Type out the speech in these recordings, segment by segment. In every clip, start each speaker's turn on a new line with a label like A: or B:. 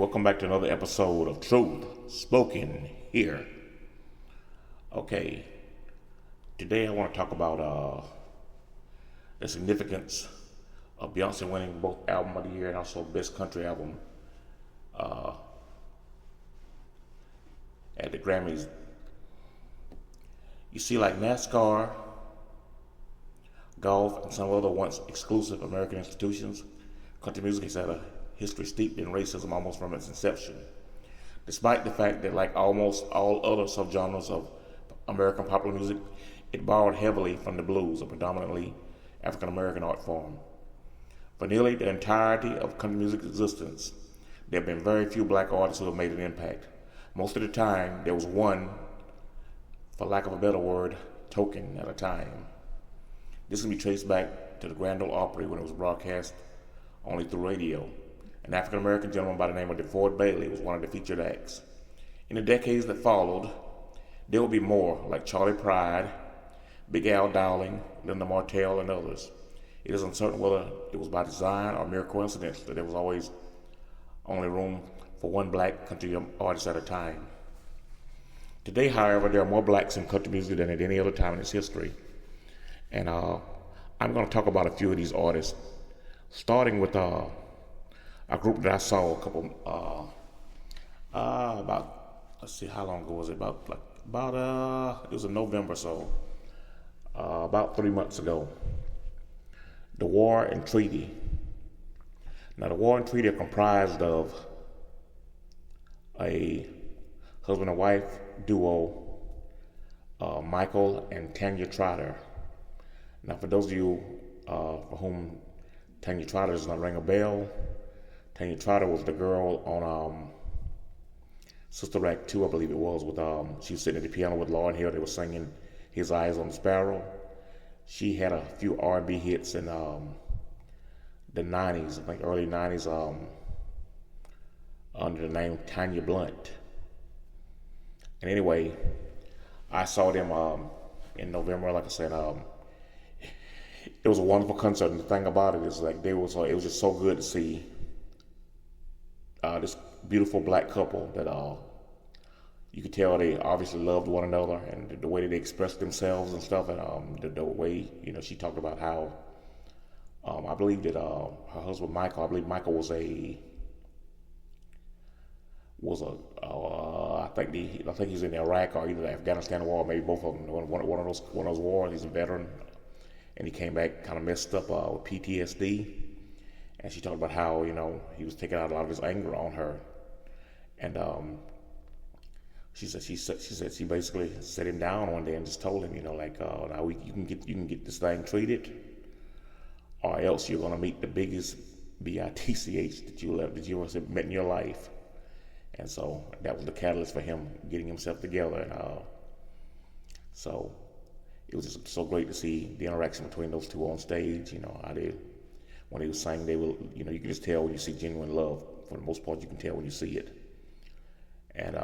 A: welcome back to another episode of Truth Spoken Here. Okay, today I want to talk about the significance of Beyonce winning both Album of the Year and also Best Country Album uh, at the Grammys. You see, like NASCAR, golf, and some other once exclusive American institutions, country music has had a history steeped in racism almost from its inception. Despite the fact that, like almost all other subgenres of American popular music, it borrowed heavily from the blues, a predominantly African American art form. For nearly the entirety of country music's existence, there have been very few black artists who have made an impact. Most of the time, there was one, for lack of a better word, token at a time. This can be traced back to the Grand Ole Opry when it was broadcast only through radio. An African American gentleman by the name of DeFord Bailey was one of the featured acts. In the decades that followed, there would be more, like Charlie Pride, Big Al Dowling, Linda Martell, and others. It is uncertain whether it was by design or mere coincidence that there was always only room for one black country artist at a time. Today, however, there are more blacks in country music than at any other time in its history. And I'm going to talk about a few of these artists, starting with a group that I saw let's see, how long ago was it? It was in November, so about 3 months ago. The War and Treaty. Now, the War and Treaty are comprised of a husband and wife duo, Michael and Tanya Trotter. Now, for those of you for whom Tanya Trotter does not ring a bell, Tanya Trotter was the girl on Sister Act 2, I believe it was, with she was sitting at the piano with Lauryn Hill. They were singing His Eyes on the Sparrow. She had a few R&B hits in the 90s, I think early 90s, under the name Tanya Blunt. And anyway, I saw them in November, like I said. It was a wonderful concert, and the thing about it is, like, it was just so good to see this beautiful black couple that you could tell they obviously loved one another, and the way that they expressed themselves and stuff, and the way, she talked about how I believe that her husband Michael, I believe Michael was I think he was in Iraq or either the Afghanistan war, maybe both of them, one of those wars. He's a veteran, and he came back kind of messed up with PTSD. And she talked about how, he was taking out a lot of his anger on her. And she said she basically set him down one day and just told him, now you can get this thing treated, or else you're gonna meet the biggest bitch that you ever met in your life. And so that was the catalyst for him getting himself together. And so it was just so great to see the interaction between those two on stage. How they, when they were saying, they will, you can just tell when you see genuine love. For the most part, you can tell when you see it. And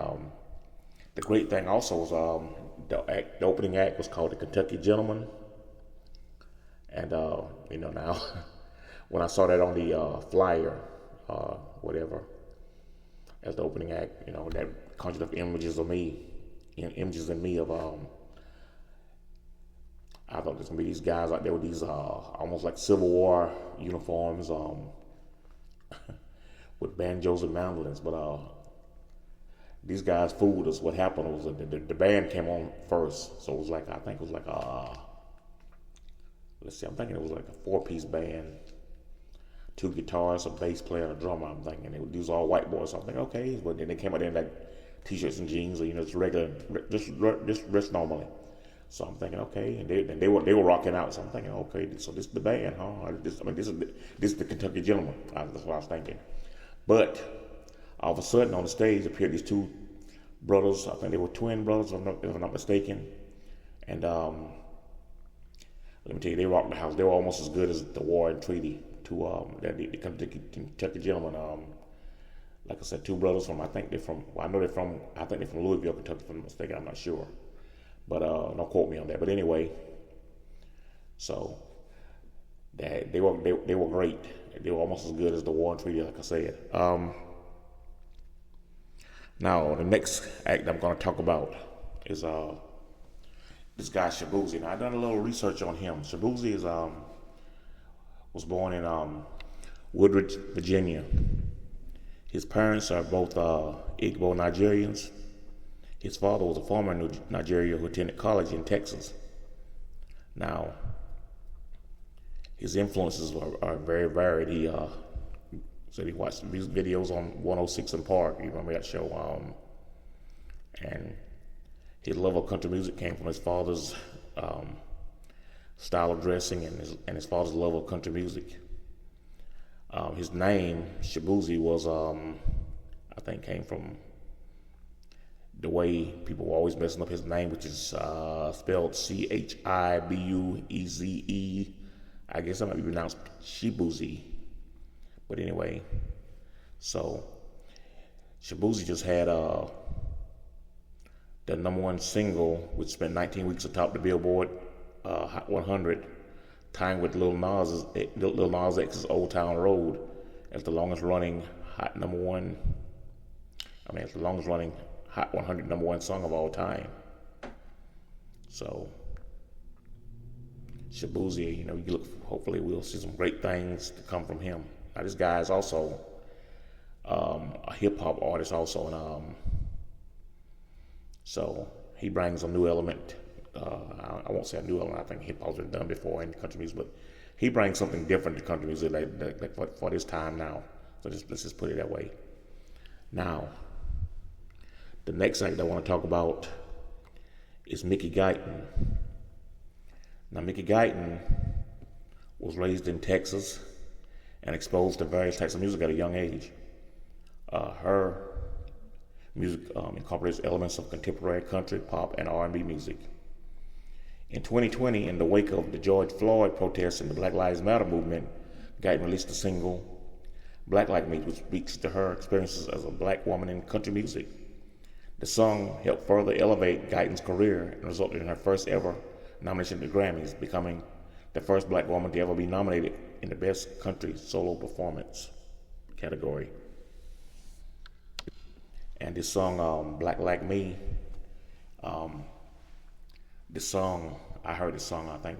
A: the great thing also was the opening act was called the Kentucky Gentleman. And now when I saw that on the flyer, whatever, as the opening act, that conjured up images in me of I thought there's gonna be these guys out there with these almost like Civil War uniforms, with banjos and mandolins. But these guys fooled us. What happened was the band came on first, so it was like, I think it was like I'm thinking it was like a 4-piece band, 2 guitars, a bass player, and a drummer. I'm thinking these all white boys. So I'm thinking, okay, but then they came out there in like t-shirts and jeans, or just regular, just dressed normally. So I'm thinking, okay, and they were rocking out. So I'm thinking, okay, so this is the band, huh? This is the Kentucky Gentleman. That's what I was thinking. But all of a sudden, on the stage appeared these 2 brothers. I think they were twin brothers, if I'm not mistaken. And let me tell you, they rocked the house. They were almost as good as the War and Treaty. The Kentucky Gentleman. Like I said, 2 brothers from. I think they're from Louisville, Kentucky, if I'm not mistaken. I'm not sure. But don't quote me on that. But anyway, so they were great. They were almost as good as the War and Treaty, like I said. Now, the next act I'm going to talk about is this guy Shabuzi. Now, I've done a little research on him. Shabuzi was born in Woodridge, Virginia. His parents are both Igbo Nigerians. His father was a former Nigerian who attended college in Texas. Now, his influences are very varied. He said he watched music videos on 106 and Park. You remember that show? And his love of country music came from his father's style of dressing and his father's love of country music. His name, Shabuzi, was, I think, came from the way people were always messing up his name, which is spelled Chibueze. I guess that might be pronounced Shibuzi. But anyway, so Shabuzi just had the #1 single, which spent 19 weeks atop the Billboard Hot 100, tying with Lil Nas X's Old Town Road as the longest running Hot 100 #1 song of all time. So Shabuzi, hopefully we'll see some great things to come from him. Now this guy is also a hip hop artist also, and so he brings a new element. I won't say a new element. I think hip hop's been done before in country music, but he brings something different to country music for this time now. So let's just put it that way. Now, the next act I want to talk about is Mickey Guyton. Now, Mickey Guyton was raised in Texas and exposed to various types of music at a young age. Her music incorporates elements of contemporary country, pop, and R&B music. In 2020, in the wake of the George Floyd protests and the Black Lives Matter movement, Guyton released the single Black Like Me, which speaks to her experiences as a black woman in country music. The song helped further elevate Guyton's career and resulted in her first ever nomination to the Grammys, becoming the first black woman to ever be nominated in the Best Country Solo Performance category. And this song, Black Like Me, this song, I heard this song, I think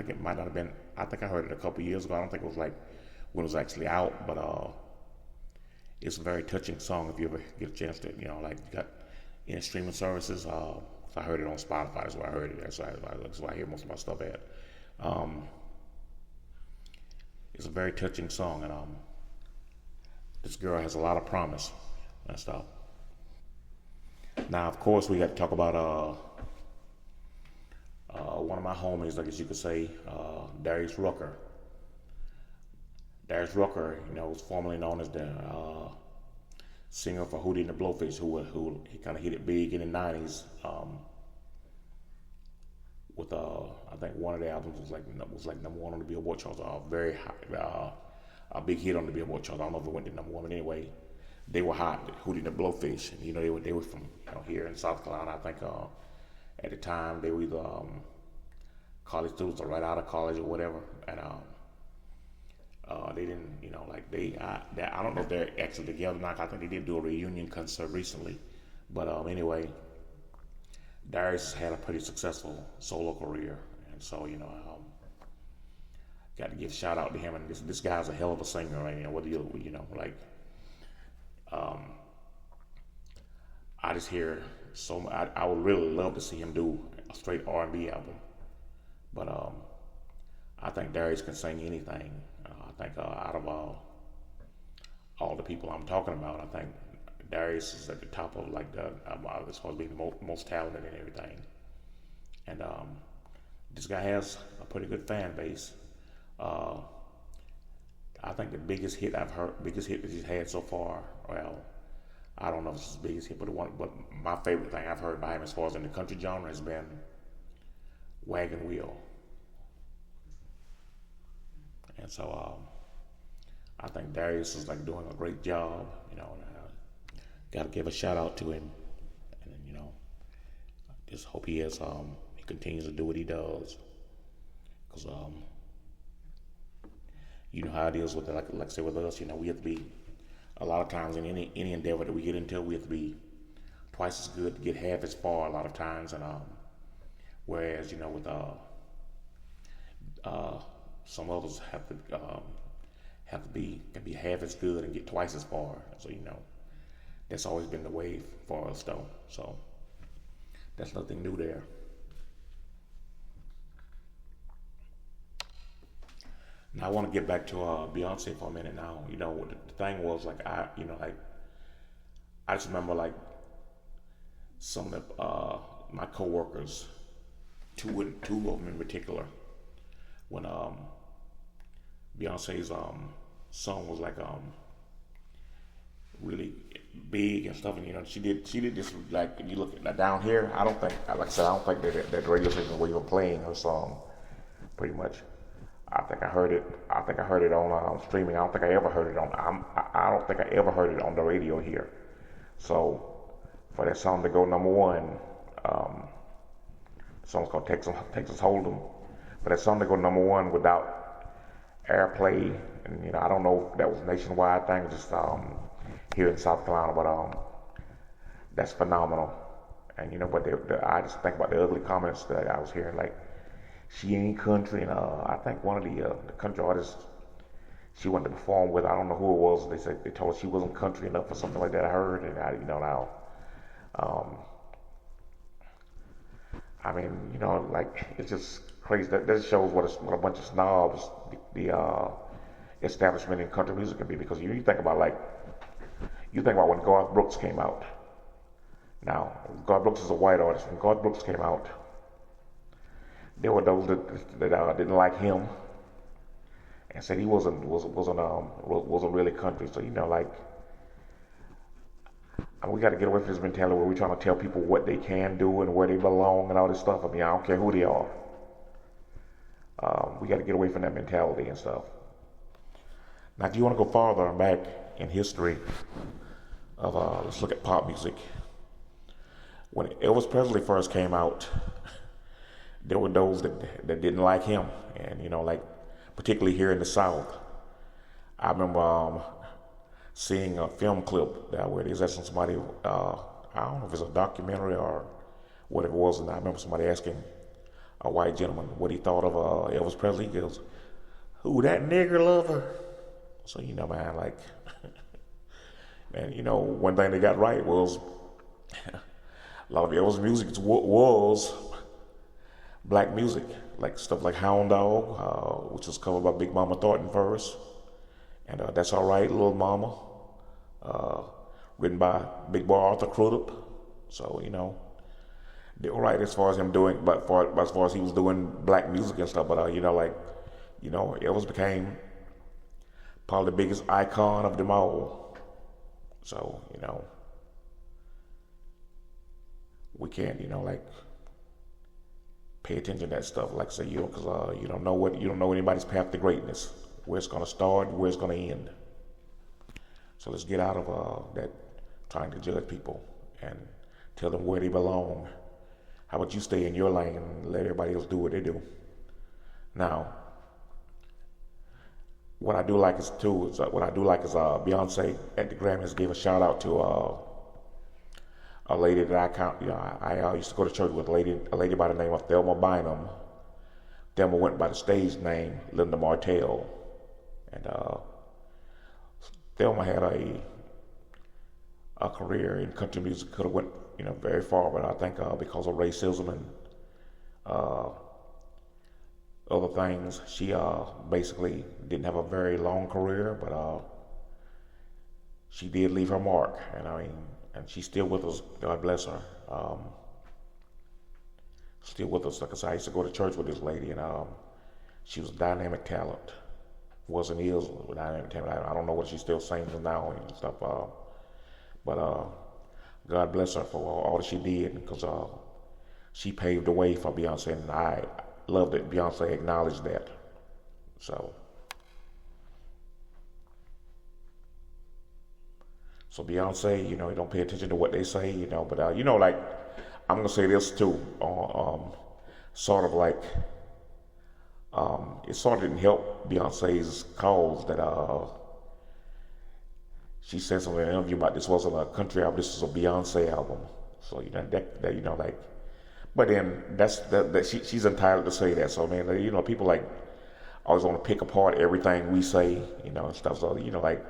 A: it might not have been, I think I heard it a couple years ago. I don't think it was like when it was actually out, but it's a very touching song if you ever get a chance to, you got any streaming services. I heard it on Spotify, that's where I heard it. That's why I hear most of my stuff at. It's a very touching song, and this girl has a lot of promise and stuff. Now, of course, we got to talk about one of my homies, I guess you could say, Darius Rucker. Darius Rucker, was formerly known as the singer for Hootie and the Blowfish, who he kind of hit it big in the '90s. With I think one of the albums was like #1 on the Billboard charts, very high, a big hit on the Billboard charts. I don't know if it went to #1, but anyway, they were hot. Hootie and the Blowfish, and they were from here in South Carolina. I think at the time they were either college students or right out of college or whatever, and they didn't, I don't know if they're actually together now. I think they did do a reunion concert recently, but anyway, Darius had a pretty successful solo career, and so got to give a shout out to him. And this guy's a hell of a singer, right? Whether I just hear so. I would really love to see him do a straight R&B album, but I think Darius can sing anything. I think out of all the people I'm talking about, I think Darius is at the top of as far as being the most talented and everything. And this guy has a pretty good fan base. I think the biggest hit that he's had so far, well, I don't know if it's his biggest hit, but my favorite thing I've heard by him as far as in the country genre has been Wagon Wheel. And so I think Darius is doing a great job, and got to give a shout out to him, and just hope he continues to do what he does, because you know how it is with like I say with us, we have to be A lot of times in any endeavor that we get into, we have to be twice as good to get half as far a lot of times, and whereas with uh, some others have to be can be half as good and get twice as far. So that's always been the way for us though. So that's nothing new there. Now I want to get back to Beyonce for a minute. Now the thing was like I just remember like some of my coworkers, two of them in particular, when Beyonce's song was like really big and stuff, and she did this, like, you look at down here. I don't think, like I said, I don't think that the radio station was even playing her song. Pretty much, I think I heard it. I think I heard it on streaming. I don't think I ever heard it on. I don't think I ever heard it on the radio here. So for that song to go number one, the song's called Texas Hold'em. For that song to go number one without airplay, and I don't know if that was a nationwide thing, just here in South Carolina, but that's phenomenal. And but I just think about the ugly comments that I was hearing, like she ain't country, and I think one of the country artists she wanted to perform with, I don't know who it was. They told her she wasn't country enough or something like that. I heard, and now. I mean, like, it's just crazy. That shows what a bunch of snobs the establishment in country music can be. Because you think about when Garth Brooks came out. Now, Garth Brooks is a white artist. When Garth Brooks came out, there were those that didn't like him and said he wasn't really country. So like, we got to get away from this mentality where we're trying to tell people what they can do and where they belong and all this stuff. I mean, I don't care who they are. We got to get away from that mentality and stuff. Now, if you want to go farther back in history of, let's look at pop music. When Elvis Presley first came out, there were those that didn't like him, and like, particularly here in the South. I remember seeing a film clip where they was asking somebody, I don't know if it's a documentary or what it was, and I remember somebody asking a white gentleman what he thought of Elvis Presley. He goes, "Who, that nigger lover?" So man, like, man, one thing they got right was a lot of Elvis music was black music, like stuff like Hound Dog, which was covered by Big Mama Thornton first, and That's All Right, Little Mama, written by Big Boy Arthur Crudup. So they were right as far as him doing, but as far as he was doing black music and stuff. But Elvis became probably the biggest icon of them all. So we can't like pay attention to that stuff, like I say, because you don't know anybody's path to greatness, where it's gonna start, where it's gonna end. So let's get out of that trying to judge people and tell them where they belong. How about you stay in your lane and let everybody else do what they do? Now, what I do like is Beyonce at the Grammys gave a shout out to a lady that I used to go to church with, a lady by the name of Thelma Bynum. Thelma went by the stage name Linda Martell, and Thelma had a career in country music, could have went very far, but I think because of racism and other things, she basically didn't have a very long career, but she did leave her mark, and she's still with us. God bless her. Still with us. Like I said, I used to go to church with this lady, and she was a dynamic talent. Wasn't is a dynamic talent. I don't know what she still sings now and stuff. But God bless her for all that she did, because she paved the way for Beyonce, and I love that Beyonce acknowledged that. So Beyonce, you don't pay attention to what they say, but like, I'm gonna say this too, sort of like, it sort of didn't help Beyonce's cause that she said something in an interview about this wasn't a country album, this was a Beyonce album. So that like, but then she's entitled to say that. So man, people like always want to pick apart everything we say, and stuff. So like,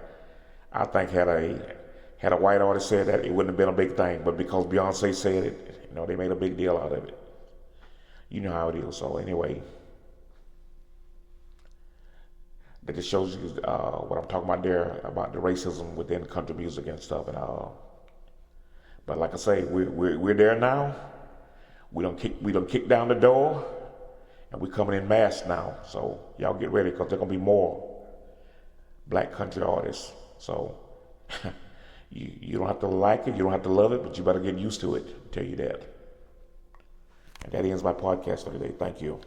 A: I think had a white artist said that, it wouldn't have been a big thing. But because Beyonce said it, they made a big deal out of it. You know how it is. So anyway, that just shows you what I'm talking about there about the racism within country music and stuff. And but like I say, we're there now. We don't kick down the door, and we're coming in mass now. So y'all get ready, because there's gonna be more black country artists. So you don't have to like it, you don't have to love it, but you better get used to it. I'll tell you that. And that ends my podcast for today. Thank you.